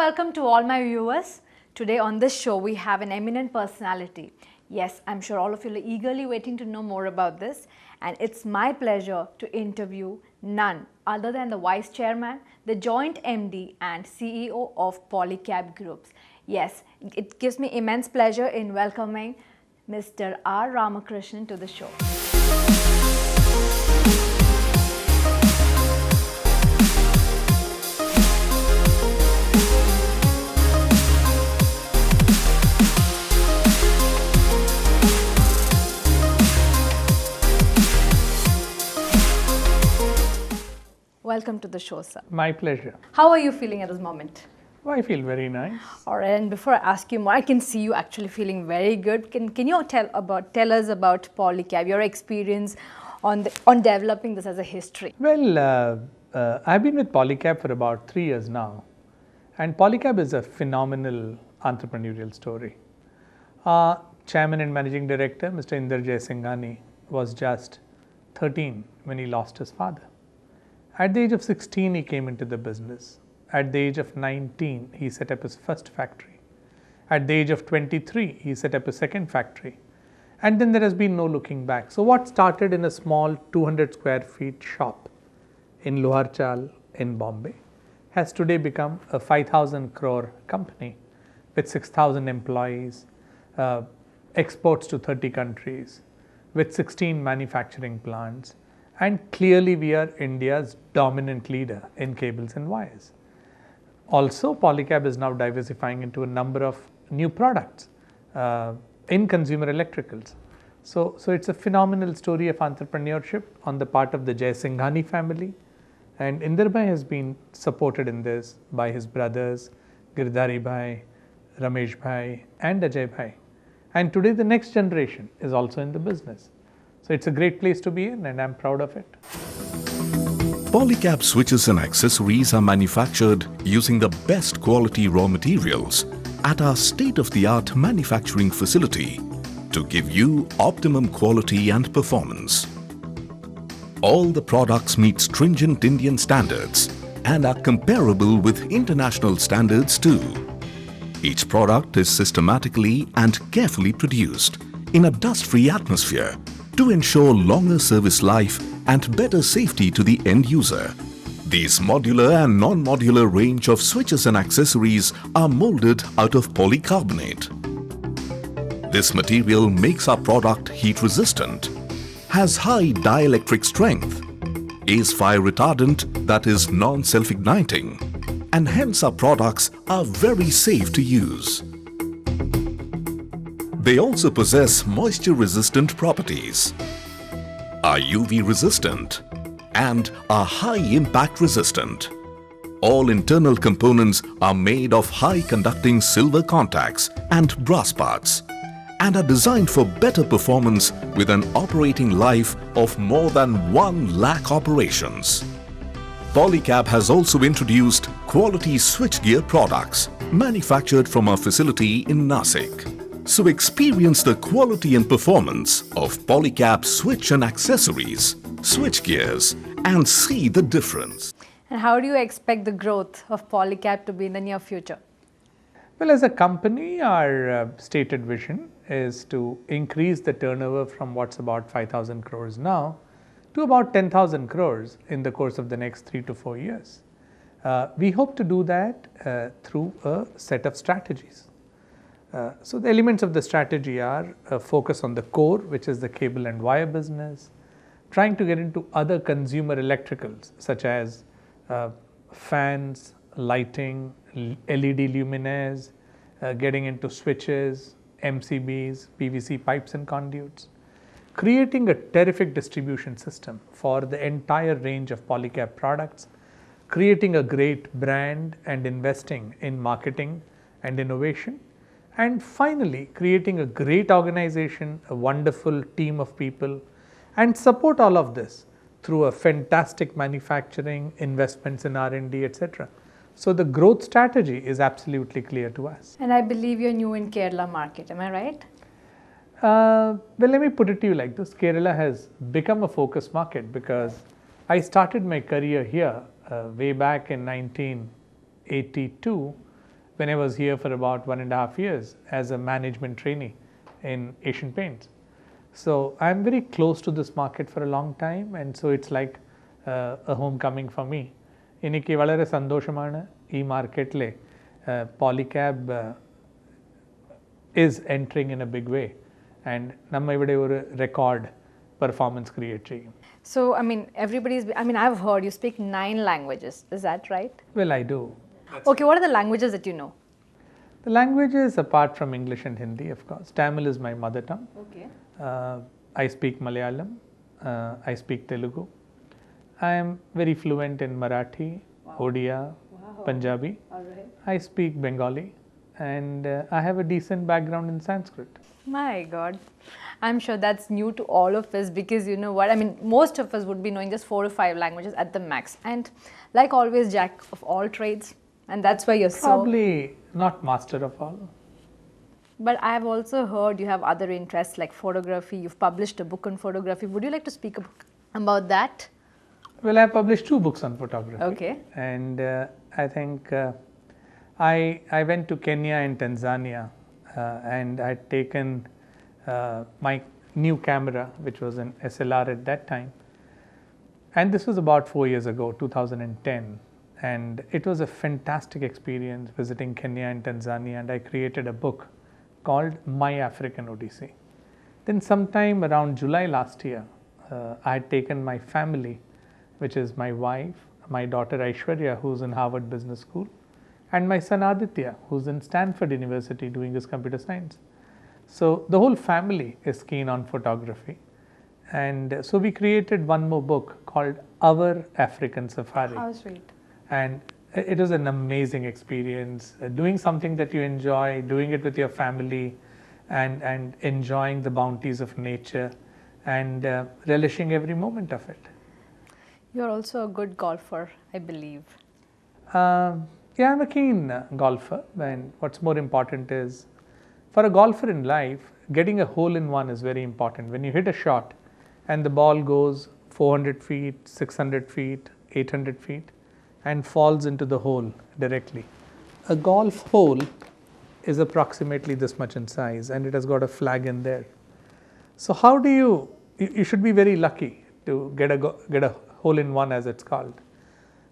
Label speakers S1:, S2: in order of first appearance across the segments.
S1: welcome to all my viewers. Today on this show we have an eminent personality. Yes, I'm sure all of you are eagerly waiting to know more about this, and it's my pleasure to interview none other than the Vice Chairman, the Joint MD and CEO of Polycab Groups. Yes, it gives me immense pleasure in welcoming Mr. R Ramakrishnan to the show. Welcome to the show, sir.
S2: My pleasure.
S1: How are you feeling at this moment?
S2: Oh, I feel very nice.
S1: All right, and before I ask you more, I can see you actually feeling very good. Can you tell us about Polycab, your experience on developing this as a history?
S2: Well, I've been with Polycab for about 3 years now, and Polycab is a phenomenal entrepreneurial story. Chairman and Managing Director, Mr. Inderjay Singhani, was just 13 when he lost his father. At the age of 16, he came into the business. At the age of 19, he set up his first factory. At the age of 23, he set up a second factory. And then there has been no looking back. So what started in a small 200 square feet shop in Loharchal in Bombay has today become a 5,000 crore company with 6,000 employees, exports to 30 countries, with 16 manufacturing plants. And clearly we are India's dominant leader in cables and wires. Also, Polycab is now diversifying into a number of new products in consumer electricals. So it's a phenomenal story of entrepreneurship on the part of the Jai Singhani family. And Inderbhai has been supported in this by his brothers, Girdhari Bhai, Ramesh Bhai and Ajay Bhai. And today the next generation is also in the business. So it's a great place to be in, and I'm proud of it.
S3: Polycab switches and accessories are manufactured using the best quality raw materials at our state-of-the-art manufacturing facility to give you optimum quality and performance. All the products meet stringent Indian standards and are comparable with international standards too. Each product is systematically and carefully produced in a dust-free atmosphere to ensure longer service life and better safety to the end user. These modular and non-modular range of switches and accessories are molded out of polycarbonate. This material makes our product heat resistant, has high dielectric strength, is fire retardant, that is non-self-igniting, and hence our products are very safe to use. They also possess moisture-resistant properties, are UV-resistant, and are high-impact resistant. All internal components are made of high-conducting silver contacts and brass parts and are designed for better performance with an operating life of more than 1 lakh operations. Polycab has also introduced quality switchgear products manufactured from our facility in Nasik. So experience the quality and performance of Polycab switch and accessories, switchgears, and see the difference.
S1: And how do you expect the growth of Polycab to be in the near future?
S2: Well, as a company, our stated vision is to increase the turnover from what's about 5,000 crores now to about 10,000 crores in the course of the next 3 to 4 years. We hope to do that through a set of strategies. So the elements of the strategy are a focus on the core, which is the cable and wire business, trying to get into other consumer electricals such as fans, lighting, LED luminaires, getting into switches, MCBs, PVC pipes and conduits, creating a terrific distribution system for the entire range of Polycab products, creating a great brand and investing in marketing and innovation, and finally creating a great organization, a wonderful team of people, and support all of this through a fantastic manufacturing, investments in R&D, etc. So the growth strategy is absolutely clear to us.
S1: And I believe you're new in Kerala market, am I right?
S2: Well, let me put it to you like this. Kerala has become a focus market because I started my career here way back in 1982 when I was here for about 1.5 years as a management trainee in Asian Paints. So I'm very close to this market for a long time, and so it's like a homecoming for me. എനിക്ക് വളരെ സന്തോഷമാണ് ഈ മാർക്കറ്റിലെ Polycab is entering in a big way, and നമ്മ ഇവിടെ ഒരു record performance create ചെയ്യും.
S1: So, I mean, I've heard you speak 9 languages. Is that right?
S2: Well, I do.
S1: Okay, what are the languages that you know?
S2: The languages, apart from English and Hindi, of course, Tamil is my mother tongue.
S1: Okay.
S2: I speak Malayalam. I speak Telugu. I am very fluent in Marathi, Odia, Punjabi.
S1: All right.
S2: I speak Bengali, and I have a decent background in Sanskrit.
S1: My God. I'm sure that's new to all of us, because you know what, I mean, most of us would be knowing just 4 or 5 languages at the max. And like always, jack of all trades. And that's why you're
S2: Probably not master of all.
S1: But I've also heard you have other interests like photography. You've published a book on photography. Would you like to speak about that?
S2: Well, I published 2 books on photography.
S1: Okay.
S2: And I think I went to Kenya and Tanzania, and I'd taken my new camera, which was an SLR at that time. And this was about 4 years ago, 2010. And it was a fantastic experience visiting Kenya and Tanzania, and I created a book called My African Odyssey. Then sometime around July last year, I had taken my family, which is my wife, my daughter Aishwarya, who's in Harvard Business School, and my son Aditya, who's in Stanford University doing his computer science. So the whole family is keen on photography. And so we created one more book called Our African Safari.
S1: How sweet.
S2: And it was an amazing experience, doing something that you enjoy, doing it with your family, and enjoying the bounties of nature, and relishing every moment of it.
S1: You're also a good golfer, I believe.
S2: Yeah, I'm a keen golfer, and what's more important is, for a golfer in life, getting a hole in one is very important. When you hit a shot and the ball goes 400 feet, 600 feet, 800 feet, and falls into the hole directly. A golf hole is approximately this much in size, and it has got a flag in there. So how do you should be very lucky to get a hole in one, as it's called.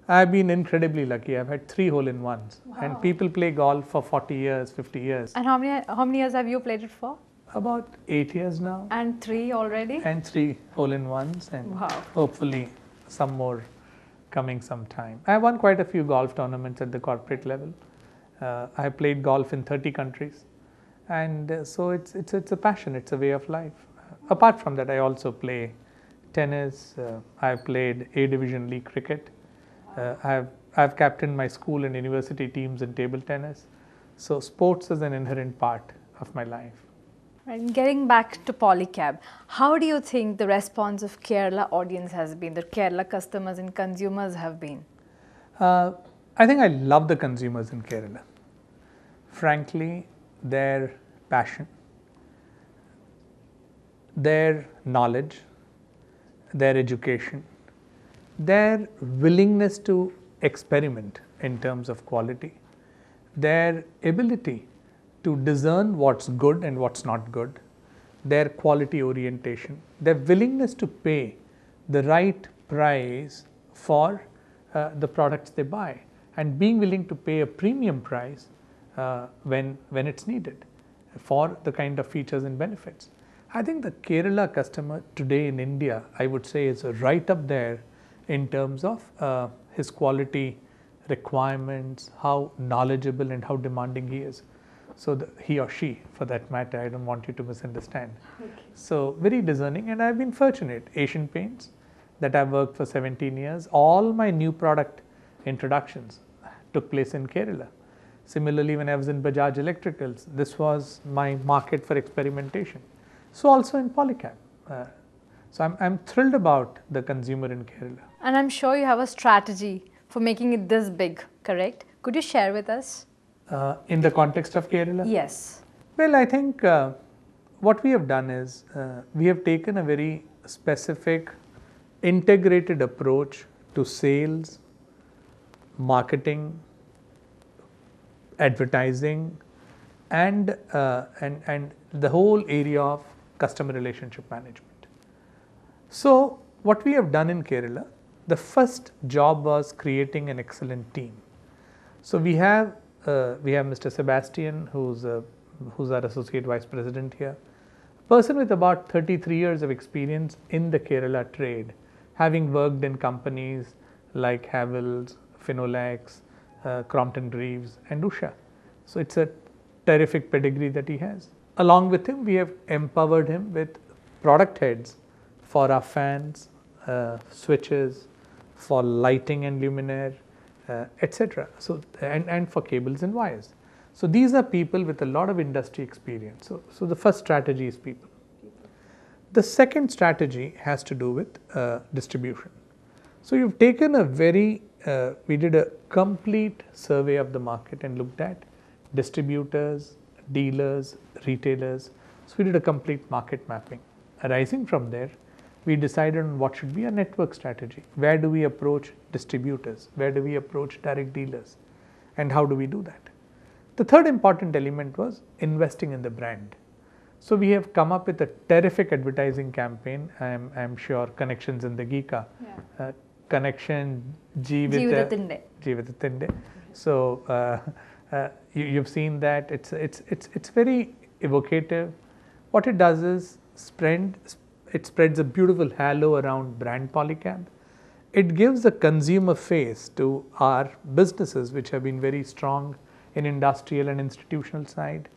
S2: I've been incredibly lucky. I've had 3 hole in ones. Wow. And people play golf for 40 years, 50 years.
S1: And how many years have you played it for?
S2: About 8 years now.
S1: And 3 already?
S2: And 3 hole in ones, and
S1: wow.
S2: Hopefully some more coming sometime. I have won quite a few golf tournaments at the corporate level. I have played golf in 30 countries, and so it's a passion. It's a way of life. Apart from that, I also play tennis. I've played A Division League cricket. I've captained my school and university teams in table tennis. So sports is an inherent part of my life.
S1: Right. Getting back to Polycab, how do you think the response of Kerala audience has been, the Kerala customers and consumers have been?
S2: I think I love the consumers in Kerala. Frankly, their passion, their knowledge, their education, their willingness to experiment in terms of quality, their ability to discern what's good and what's not good, their quality orientation, their willingness to pay the right price for the products they buy, and being willing to pay a premium price when it's needed for the kind of features and benefits. I think the Kerala customer today in India, I would say, is right up there in terms of his quality requirements, how knowledgeable and how demanding he is. So he or she, for that matter, I don't want you to misunderstand. Okay. So very discerning, and I've been fortunate. Asian Paints, that I've worked for 17 years, all my new product introductions took place in Kerala. Similarly, when I was in Bajaj Electricals, this was my market for experimentation. So also in Polycab. So I'm thrilled about the consumer in Kerala.
S1: And I'm sure you have a strategy for making it this big, correct? Could you share with us?
S2: In the context of Kerala?
S1: Yes.
S2: Well, I think what we have done is we have taken a very specific, integrated approach to sales, marketing, advertising, and the whole area of customer relationship management. So what we have done in Kerala, the first job was creating an excellent team. So we have Mr. Sebastian, who's our associate vice president here, a person with about 33 years of experience in the Kerala trade, having worked in companies like Havells, Finolex, Crompton Greaves, and Usha. So it's a terrific pedigree that he has. Along with him, we have empowered him with product heads for our fans, switches, for lighting and luminaire, etc. So and for cables and wires. So these are people with a lot of industry experience. So the first strategy is people. The second strategy has to do with distribution. So you've taken we did a complete survey of the market and looked at distributors, dealers, retailers. So we did a complete market mapping. Arising from there, we decided on what should be a network strategy. Where do we approach distributors? Where do we approach direct dealers? And how do we do that? The third important element was investing in the brand. So we have come up with a terrific advertising campaign. I'm sure Connections in the Geeka. Yeah. Connection Jeevithathinte. So you've seen that. It's very evocative. What it does is it spreads a beautiful halo around brand Polycab. It gives a consumer face to our businesses, which have been very strong in industrial and institutional side.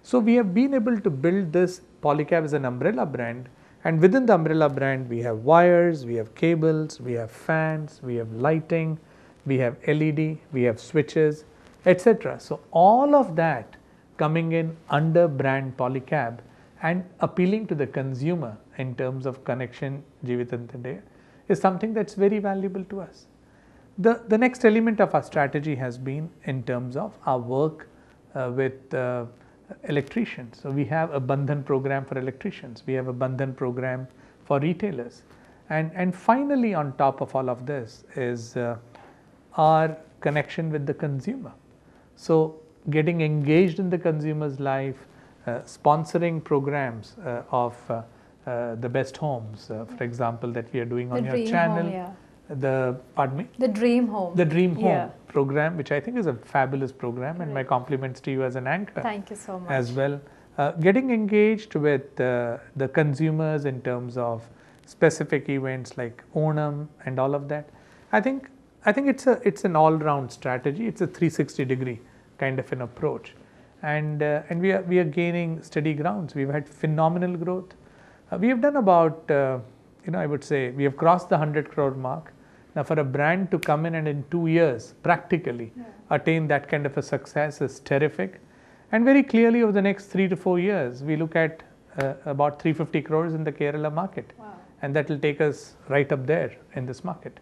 S2: So we have been able to build this Polycab as an umbrella brand, and within the umbrella brand we have wires, we have cables, we have fans, we have lighting, we have LED, we have switches, etc. So all of that coming in under brand Polycab and appealing to the consumer in terms of connection Jeevithathinte is something that's very valuable to us. The next element of our strategy has been in terms of our work with electricians. So we have a Bandhan program for electricians. We have a Bandhan program for retailers. And finally, on top of all of this is our connection with the consumer. So getting engaged in the consumer's life, sponsoring programs of the best homes, for example, that we are doing on your channel. Home, yeah.
S1: The Dream Home.
S2: The Dream Home program, which I think is a fabulous program, and my compliments to you as an anchor.
S1: Thank you so much.
S2: As well. Getting engaged with the consumers in terms of specific events like Onam and all of that. I think it's an all-round strategy. It's a 360-degree kind of an approach, and we are gaining steady grounds. We've had phenomenal growth. We have done about I would say we have crossed the 100 crore mark. Now for a brand to come in and in 2 years practically attain that kind of a success is terrific. And very clearly over the next 3 to 4 years, we look at about 350 crores in the Kerala market. Wow. And that will take us right up there in this market.